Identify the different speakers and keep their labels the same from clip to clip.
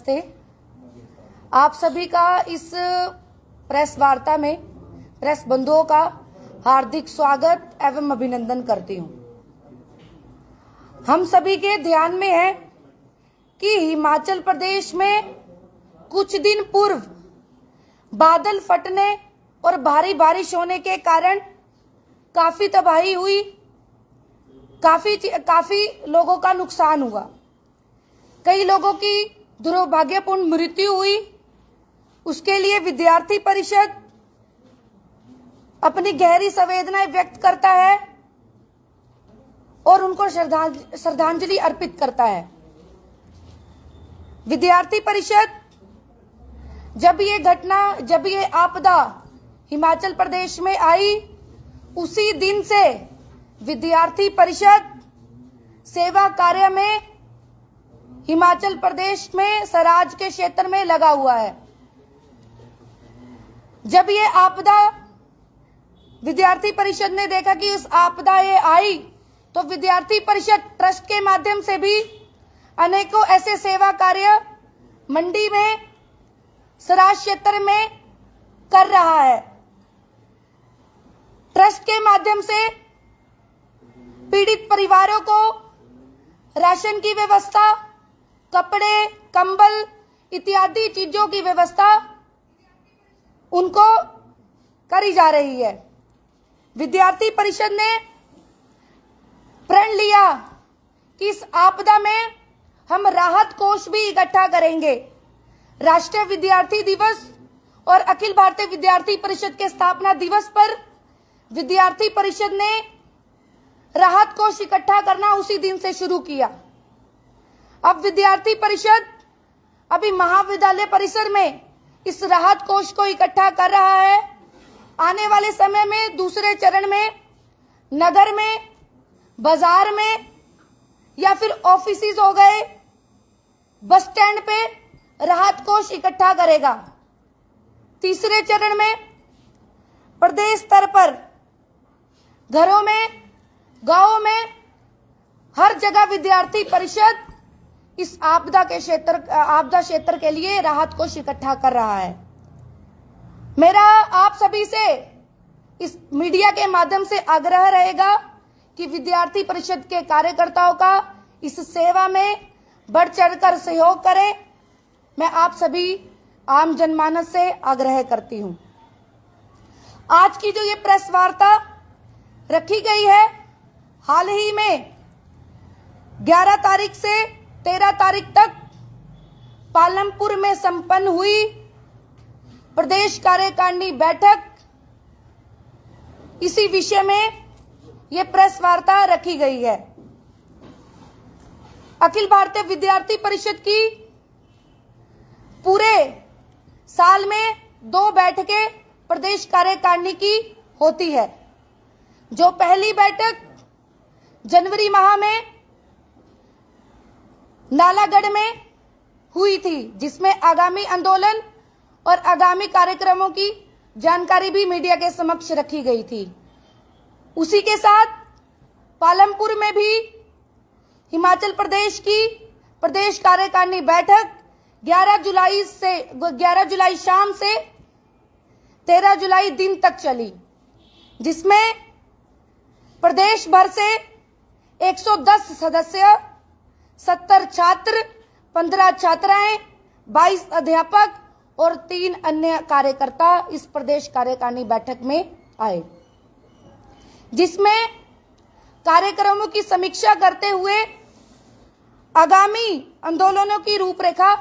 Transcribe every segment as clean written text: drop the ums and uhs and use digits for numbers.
Speaker 1: नमस्ते। आप सभी का इस प्रेस वार्ता में प्रेस बंधुओं का हार्दिक स्वागत एवं अभिनंदन करती हूं। हम सभी के ध्यान में है कि हिमाचल प्रदेश में कुछ दिन पूर्व बादल फटने और भारी बारिश होने के कारण काफी तबाही हुई, काफी लोगों का नुकसान हुआ, कई लोगों की दुर्भाग्यपूर्ण मृत्यु हुई। उसके लिए विद्यार्थी परिषद अपनी गहरी संवेदनाएं व्यक्त करता है और उनको श्रद्धांजलि अर्पित करता है। विद्यार्थी परिषद जब ये आपदा हिमाचल प्रदेश में आई, उसी दिन से विद्यार्थी परिषद सेवा कार्य में हिमाचल प्रदेश में सराज के क्षेत्र में लगा हुआ है। जब ये आपदा विद्यार्थी परिषद ने देखा कि उस आपदा ये आई, तो विद्यार्थी परिषद ट्रस्ट के माध्यम से भी अनेकों ऐसे सेवा कार्य मंडी में, सराज क्षेत्र में कर रहा है। ट्रस्ट के माध्यम से पीड़ित परिवारों को राशन की व्यवस्था, कपड़े, कंबल इत्यादि चीजों की व्यवस्था उनको करी जा रही है। विद्यार्थी परिषद ने प्रण लिया कि इस आपदा में हम राहत कोष भी इकट्ठा करेंगे। राष्ट्रीय विद्यार्थी दिवस और अखिल भारतीय विद्यार्थी परिषद के स्थापना दिवस पर विद्यार्थी परिषद ने राहत कोष इकट्ठा करना उसी दिन से शुरू किया। अब विद्यार्थी परिषद अभी महाविद्यालय परिसर में इस राहत कोष को इकट्ठा कर रहा है। आने वाले समय में दूसरे चरण में नगर में, बाजार में या फिर ऑफिसेज हो गए, बस स्टैंड पे राहत कोष इकट्ठा करेगा। तीसरे चरण में प्रदेश स्तर पर घरों में, गांवों में, हर जगह विद्यार्थी परिषद इस आपदा क्षेत्र के लिए राहत कोष इकट्ठा कर रहा है। मेरा आप सभी से इस मीडिया के माध्यम से आग्रह रहेगा कि विद्यार्थी परिषद के कार्यकर्ताओं का इस सेवा में बढ़ चढ़कर सहयोग करें। मैं आप सभी आम जनमानस से आग्रह करती हूं। आज की जो ये प्रेस वार्ता रखी गई है, हाल ही में 11 तारीख से 13 तारीख तक पालमपुर में संपन्न हुई प्रदेश कार्यकारिणी बैठक, इसी विषय में यह प्रेस वार्ता रखी गई है। अखिल भारतीय विद्यार्थी परिषद की पूरे साल में 2 बैठकें प्रदेश कार्यकारिणी की होती है। जो पहली बैठक जनवरी माह में नालागढ़ में हुई थी, जिसमें आगामी आंदोलन और आगामी कार्यक्रमों की जानकारी भी मीडिया के समक्ष रखी गई थी। उसी के साथ पालमपुर में भी हिमाचल प्रदेश की प्रदेश कार्यकारिणी बैठक 11 जुलाई शाम से 13 जुलाई दिन तक चली, जिसमें प्रदेश भर से 110 सदस्य, 70 छात्र, 15 छात्राएं, 22 अध्यापक और 3 अन्य कार्यकर्ता इस प्रदेश कार्यकारिणी बैठक में आए, जिसमें कार्यक्रमों की समीक्षा करते हुए आगामी आंदोलनों की रूपरेखा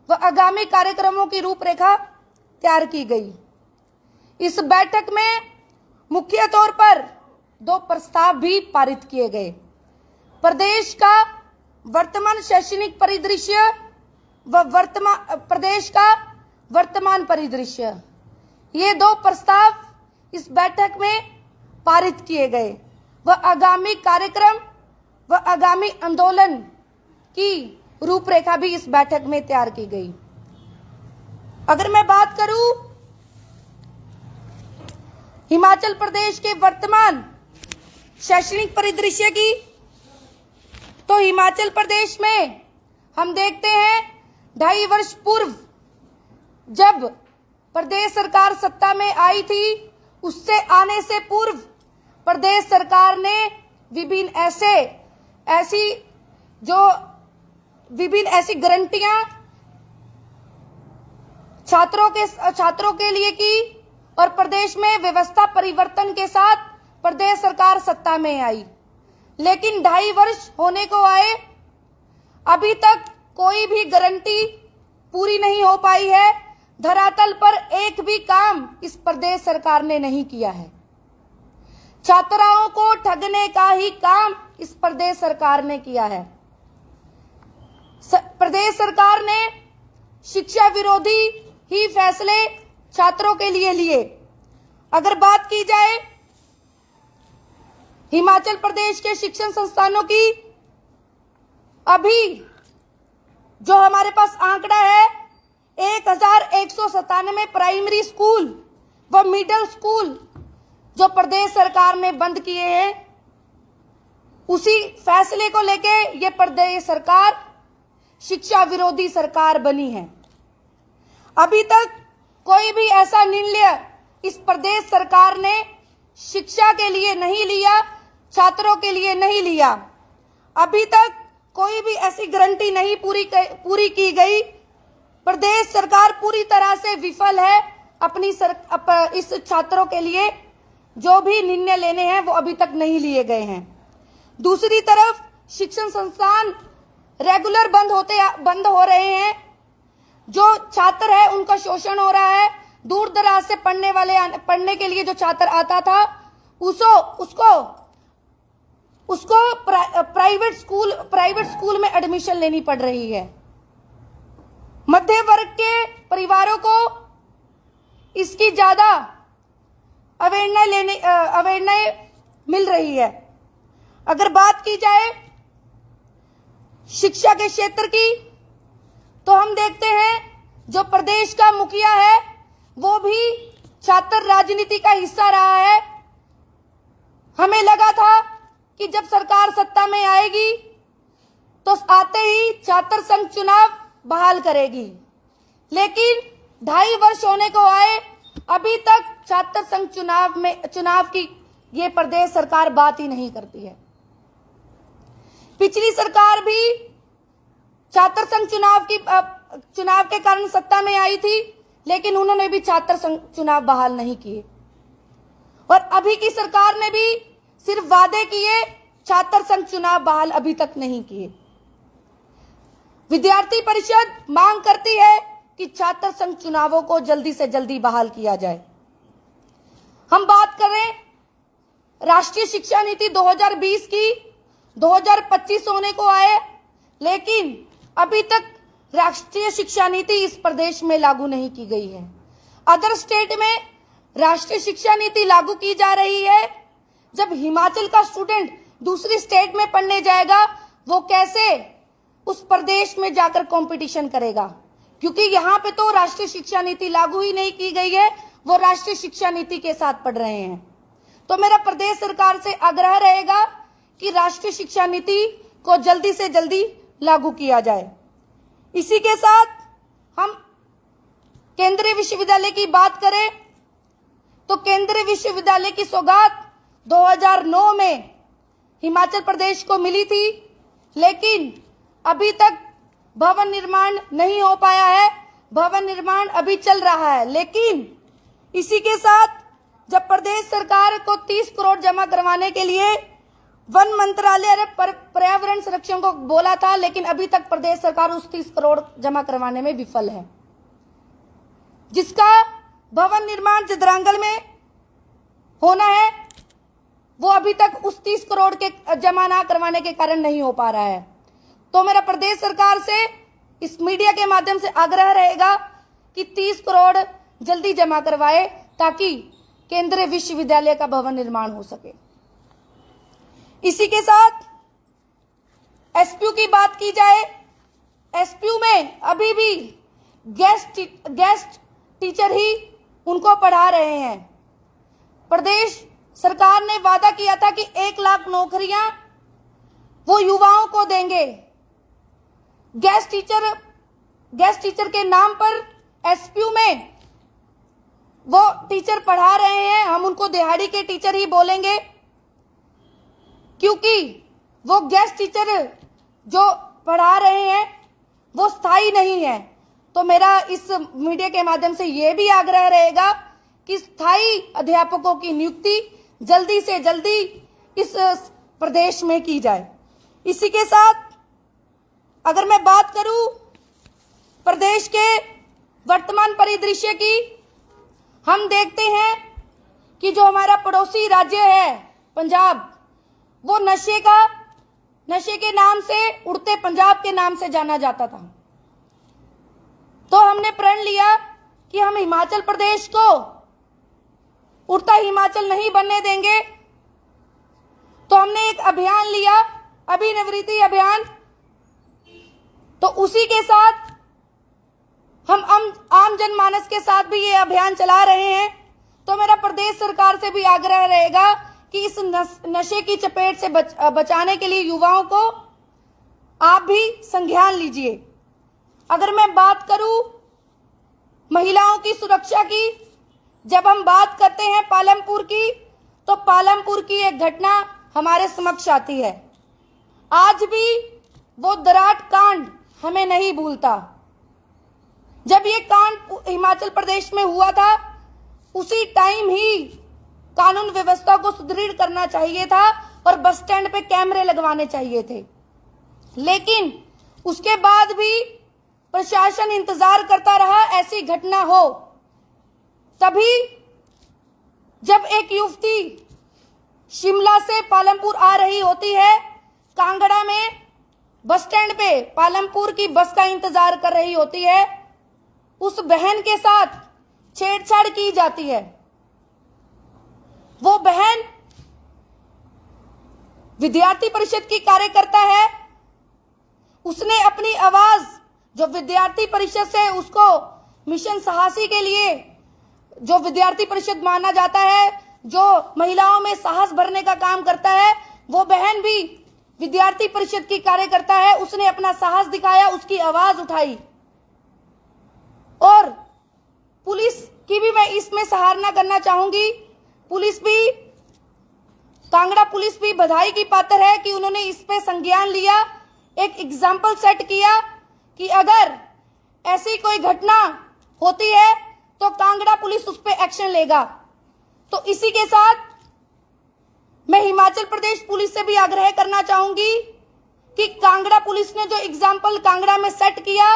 Speaker 1: व आगामी कार्यक्रमों की रूपरेखा तैयार की गई। इस बैठक में मुख्य तौर पर 2 प्रस्ताव भी पारित किए गए। प्रदेश का वर्तमान शैक्षणिक परिदृश्य व प्रदेश का वर्तमान परिदृश्य, ये 2 प्रस्ताव इस बैठक में पारित किए गए व आगामी कार्यक्रम व आगामी आंदोलन की रूपरेखा भी इस बैठक में तैयार की गई। अगर मैं बात करूं हिमाचल प्रदेश के वर्तमान शैक्षणिक परिदृश्य की, तो हिमाचल प्रदेश में हम देखते हैं 2.5 वर्ष पूर्व जब प्रदेश सरकार सत्ता में आई थी, उससे आने से पूर्व प्रदेश सरकार ने विभिन्न ऐसी गारंटियां छात्रों के लिए की और प्रदेश में व्यवस्था परिवर्तन के साथ प्रदेश सरकार सत्ता में आई। लेकिन 2.5 वर्ष होने को आए, अभी तक कोई भी गारंटी पूरी नहीं हो पाई है। धरातल पर एक भी काम इस प्रदेश सरकार ने नहीं किया है। छात्राओं को ठगने का ही काम इस प्रदेश सरकार ने किया है। प्रदेश सरकार ने शिक्षा विरोधी ही फैसले छात्रों के लिए लिए। अगर बात की जाए हिमाचल प्रदेश के शिक्षण संस्थानों की, अभी जो हमारे पास आंकड़ा है 1197 प्राइमरी स्कूल व मिडिल स्कूल जो प्रदेश सरकार ने बंद किए हैं, उसी फैसले को लेके ये प्रदेश सरकार शिक्षा विरोधी सरकार बनी है। अभी तक कोई भी ऐसा निर्णय इस प्रदेश सरकार ने शिक्षा के लिए नहीं लिया, छात्रों के लिए नहीं लिया। अभी तक कोई भी ऐसी गारंटी नहीं पूरी की गई। प्रदेश सरकार पूरी तरह से विफल है इस छात्रों के लिए जो भी निर्णय लेने हैं वो अभी तक नहीं लिए गए हैं। दूसरी तरफ शिक्षण संस्थान रेगुलर बंद हो रहे हैं। जो छात्र है उनका शोषण हो रहा है। दूर दराज से पढ़ने के लिए जो छात्र आता था उसको प्राइवेट स्कूल में एडमिशन लेनी पड़ रही है। मध्य वर्ग के परिवारों को इसकी ज्यादा अवेयरनेस मिल रही है। अगर बात की जाए शिक्षा के क्षेत्र की, तो हम देखते हैं जो प्रदेश का मुखिया है वो भी छात्र राजनीति का हिस्सा रहा है। हमें लगा था कि जब सरकार सत्ता में आएगी तो आते ही छात्र संघ चुनाव बहाल करेगी, लेकिन 2.5 वर्ष होने को आए, अभी तक छात्र संघ चुनाव की ये प्रदेश सरकार बात ही नहीं करती है। पिछली सरकार भी छात्र संघ चुनाव के कारण सत्ता में आई थी, लेकिन उन्होंने भी छात्र संघ चुनाव बहाल नहीं किए। और अभी की सरकार ने भी सिर्फ वादे किए, छात्र संघ चुनाव बहाल अभी तक नहीं किए। विद्यार्थी परिषद मांग करती है कि छात्र संघ चुनावों को जल्दी से जल्दी बहाल किया जाए। हम बात करें राष्ट्रीय शिक्षा नीति 2020 की, 2025 होने को आए, लेकिन अभी तक राष्ट्रीय शिक्षा नीति इस प्रदेश में लागू नहीं की गई है। अदर स्टेट में राष्ट्रीय शिक्षा नीति लागू की जा रही है। जब हिमाचल का स्टूडेंट दूसरी स्टेट में पढ़ने जाएगा, वो कैसे उस प्रदेश में जाकर कंपटीशन करेगा? क्योंकि यहाँ पे तो राष्ट्रीय शिक्षा नीति लागू ही नहीं की गई है, वो राष्ट्रीय शिक्षा नीति के साथ पढ़ रहे हैं। तो मेरा प्रदेश सरकार से आग्रह रहेगा कि राष्ट्रीय शिक्षा नीति को जल्दी से जल्दी लागू किया जाए। इसी के साथ हम केंद्रीय विश्वविद्यालय की बात करें तो केंद्रीय विश्वविद्यालय की सौगात 2009 में हिमाचल प्रदेश को मिली थी, लेकिन अभी तक भवन निर्माण नहीं हो पाया है। भवन निर्माण अभी चल रहा है, लेकिन इसी के साथ जब प्रदेश सरकार को 30 करोड़ जमा करवाने के लिए वन मंत्रालय ने पर्यावरण संरक्षण को बोला था, लेकिन अभी तक प्रदेश सरकार उस 30 करोड़ जमा करवाने में विफल है। जिसका भवन निर्माण जदरांगल में होना है, वो अभी तक उस 30 करोड़ के जमा ना करवाने के कारण नहीं हो पा रहा है। तो मेरा प्रदेश सरकार से इस मीडिया के माध्यम से आग्रह रहेगा कि 30 करोड़ जल्दी जमा करवाए ताकि केंद्रीय विश्वविद्यालय का भवन निर्माण हो सके। इसी के साथ एसपीयू की बात की जाए, एसपीयू में अभी भी गेस्ट टीचर ही उनको पढ़ा रहे हैं। प्रदेश सरकार ने वादा किया था कि 1 लाख नौकरियां वो युवाओं को देंगे। गेस्ट टीचर गेस्ट टीचर के नाम पर एसपीयू में वो टीचर पढ़ा रहे हैं, हम उनको दिहाड़ी के टीचर ही बोलेंगे, क्योंकि वो गेस्ट टीचर जो पढ़ा रहे हैं वो स्थायी नहीं है। तो मेरा इस मीडिया के माध्यम से ये भी आग्रह रहेगा कि स्थायी अध्यापकों की नियुक्ति जल्दी से जल्दी इस प्रदेश में की जाए। इसी के साथ अगर मैं बात करूं प्रदेश के वर्तमान परिदृश्य की, हम देखते हैं कि जो हमारा पड़ोसी राज्य है पंजाब, वो नशे के नाम से उड़ते पंजाब के नाम से जाना जाता था। तो हमने प्रण लिया कि हम हिमाचल प्रदेश को उड़ता हिमाचल नहीं बनने देंगे। तो हमने एक अभियान लिया, अभिनवृत्ति अभियान। तो उसी के साथ हम आम जनमानस के साथ भी ये अभियान चला रहे हैं। तो मेरा प्रदेश सरकार से भी आग्रह रहेगा कि इस नशे की चपेट से बचाने के लिए युवाओं को आप भी संज्ञान लीजिए। अगर मैं बात करूं महिलाओं की सुरक्षा की, जब हम बात करते हैं पालमपुर की, तो पालमपुर की एक घटना हमारे समक्ष आती है। आज भी वो दराट कांड हमें नहीं भूलता। जब ये कांड हिमाचल प्रदेश में हुआ था, उसी टाइम ही कानून व्यवस्था को सुदृढ़ करना चाहिए था और बस स्टैंड पे कैमरे लगवाने चाहिए थे। लेकिन उसके बाद भी प्रशासन इंतजार करता रहा ऐसी घटना हो। तभी जब एक युवती शिमला से पालमपुर आ रही होती है, कांगड़ा में बस स्टैंड पे पालमपुर की बस का इंतजार कर रही होती है, उस बहन के साथ छेड़छाड़ की जाती है। वो बहन विद्यार्थी परिषद की कार्यकर्ता है। उसने अपनी आवाज जो विद्यार्थी परिषद से उसको मिशन साहसी के लिए, जो विद्यार्थी परिषद माना जाता है, जो महिलाओं में साहस भरने का काम करता है, वो बहन भी विद्यार्थी परिषद की कार्यकर्ता है। उसने अपना साहस दिखाया, उसकी आवाज उठाई। और पुलिस की भी मैं इसमें सराहना करना चाहूंगी। पुलिस भी, कांगड़ा पुलिस भी बधाई की पात्र है कि उन्होंने इस पे संज्ञान लिया, एक एग्जाम्पल सेट किया कि अगर ऐसी कोई घटना होती है तो कांगड़ा पुलिस उस पे एक्शन लेगा। तो इसी के साथ मैं हिमाचल प्रदेश पुलिस से भी आग्रह करना चाहूंगी कि कांगड़ा पुलिस ने जो एग्जाम्पल कांगड़ा में सेट किया,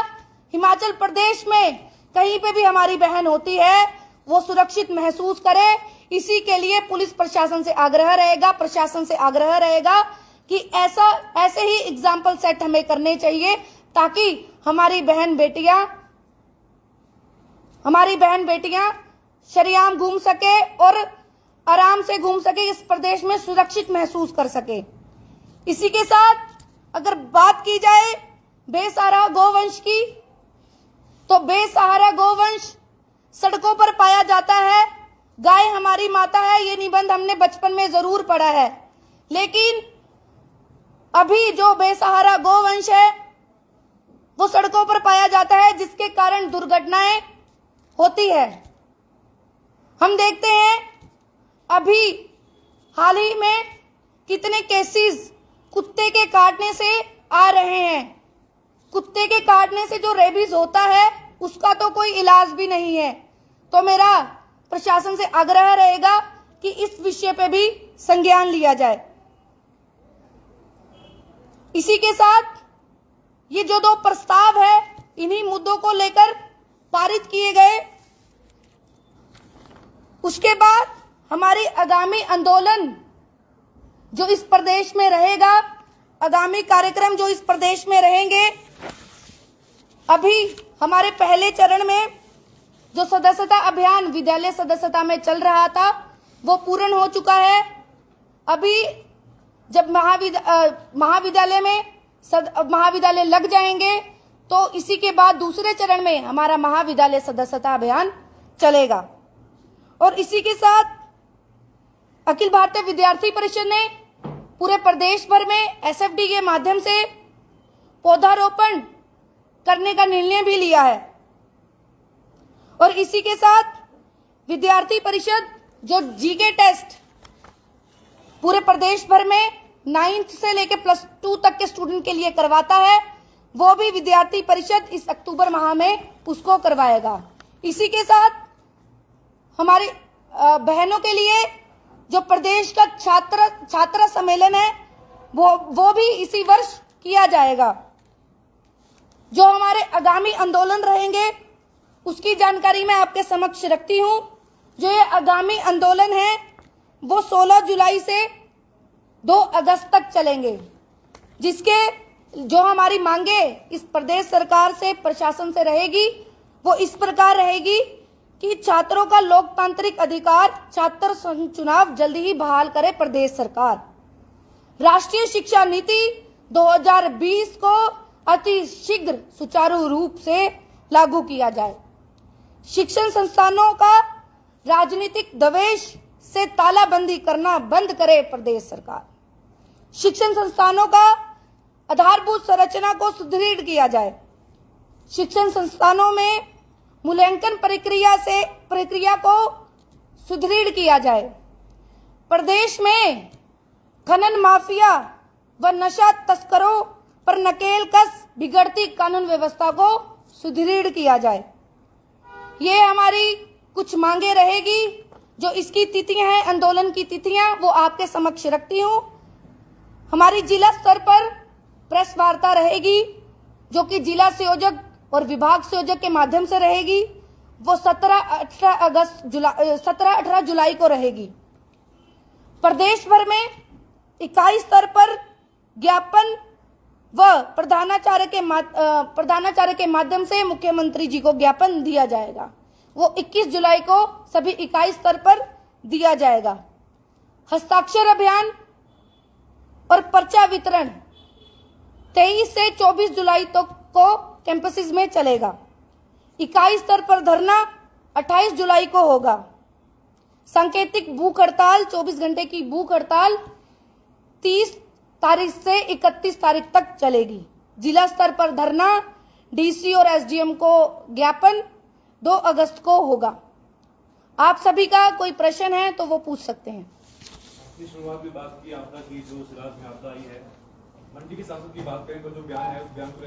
Speaker 1: हिमाचल प्रदेश में कहीं पे भी हमारी बहन होती है वो सुरक्षित महसूस करे। इसी के लिए पुलिस प्रशासन से आग्रह रहेगा, प्रशासन से आग्रह रहेगा कि ऐसे ही एग्जाम्पल सेट हमें करने चाहिए, ताकि हमारी बहन बेटियां शरेआम घूम सके और आराम से घूम सके, इस प्रदेश में सुरक्षित महसूस कर सके। इसी के साथ अगर बात की जाए बेसहारा गोवंश की, तो बेसहारा गोवंश सड़कों पर पाया जाता है। गाय हमारी माता है, ये निबंध हमने बचपन में जरूर पढ़ा है। लेकिन अभी जो बेसहारा गोवंश है वो सड़कों पर पाया जाता है, जिसके कारण दुर्घटनाएं होती है। हम देखते हैं अभी हाल ही में कितने केसेस कुत्ते के काटने से आ रहे हैं। कुत्ते के काटने से जो रेबीज होता है उसका तो कोई इलाज भी नहीं है। तो मेरा प्रशासन से आग्रह रहेगा कि इस विषय पे भी संज्ञान लिया जाए। इसी के साथ ये जो दो प्रस्ताव है, इन्हीं मुद्दों को लेकर पारित किए गए। उसके बाद हमारी आगामी आंदोलन जो इस प्रदेश में रहेगा, आगामी कार्यक्रम जो इस प्रदेश में रहेंगे, अभी हमारे पहले चरण में जो सदस्यता अभियान विद्यालय सदस्यता में चल रहा था वो पूर्ण हो चुका है। अभी जब महाविद्यालय लग जाएंगे तो इसी के बाद दूसरे चरण में हमारा महाविद्यालय सदस्यता अभियान चलेगा। और इसी के साथ अखिल भारतीय विद्यार्थी परिषद ने पूरे प्रदेश भर में एसएफडी के माध्यम से पौधारोपण करने का निर्णय भी लिया है। और इसी के साथ विद्यार्थी परिषद जो जीके टेस्ट पूरे प्रदेश भर में 9th से लेकर +2 तक के स्टूडेंट के लिए करवाता है, वो भी विद्यार्थी परिषद इस अक्टूबर माह में उसको करवाएगा। इसी के साथ हमारी बहनों के लिए जो प्रदेश का छात्र सम्मेलन है वो भी इसी वर्ष किया जाएगा। जो हमारे आगामी आंदोलन रहेंगे उसकी जानकारी मैं आपके समक्ष रखती हूं। जो ये आगामी आंदोलन है वो 16 जुलाई से 2 अगस्त तक चलेंगे, जिसके जो हमारी मांगे इस प्रदेश सरकार से, प्रशासन से रहेगी वो इस प्रकार रहेगी कि छात्रों का लोकतांत्रिक अधिकार छात्र संघ चुनाव जल्दी ही बहाल करे प्रदेश सरकार। राष्ट्रीय शिक्षा नीति 2020 को अति शीघ्र सुचारू रूप से लागू किया जाए। शिक्षण संस्थानों का राजनीतिक दवेश से तालाबंदी करना बंद करे प्रदेश सरकार। शिक्षण संस्थानों का आधारभूत संरचना को सुदृढ़ किया जाए। शिक्षण संस्थानों में मूल्यांकन प्रक्रिया को सुदृढ़ किया जाए। प्रदेश में खनन माफिया व नशा तस्करों पर नकेल कस बिगड़ती कानून व्यवस्था को सुदृढ़ किया जाए। ये हमारी कुछ मांगे रहेगी। जो इसकी तिथियां हैं, आंदोलन की तिथियां, वो आपके समक्ष रखती हूं। हमारी जिला स्तर पर प्रेस वार्ता रहेगी जो कि जिला संयोजक और विभाग संयोजक के माध्यम से रहेगी। वो 17-18 जुलाई को रहेगी। प्रदेश भर में इकाई स्तर पर ज्ञापन व प्रधानाचार्य के माध्यम से मुख्यमंत्री जी को ज्ञापन दिया जाएगा। वो 21 जुलाई को सभी इकाई स्तर पर दिया जाएगा। हस्ताक्षर अभियान और पर्चा वितरण 23 से 24 जुलाई तक को कैंपसेस में चलेगा। इकाई स्तर पर धरना 28 जुलाई को होगा। सांकेतिक भूख हड़ताल 24 घंटे की भूख हड़ताल 30 तारीख से 31 तारीख तक चलेगी। जिला स्तर पर धरना डीसी और एसडीएम को ज्ञापन 2 अगस्त को होगा। आप सभी का कोई प्रश्न है तो वो पूछ सकते हैं।
Speaker 2: अपनी शुरुआत में बात की आपदा की, जो सिराज में आपदा आई है, मंडी के सांसद की बात करें तो जो बयान है उस बयान को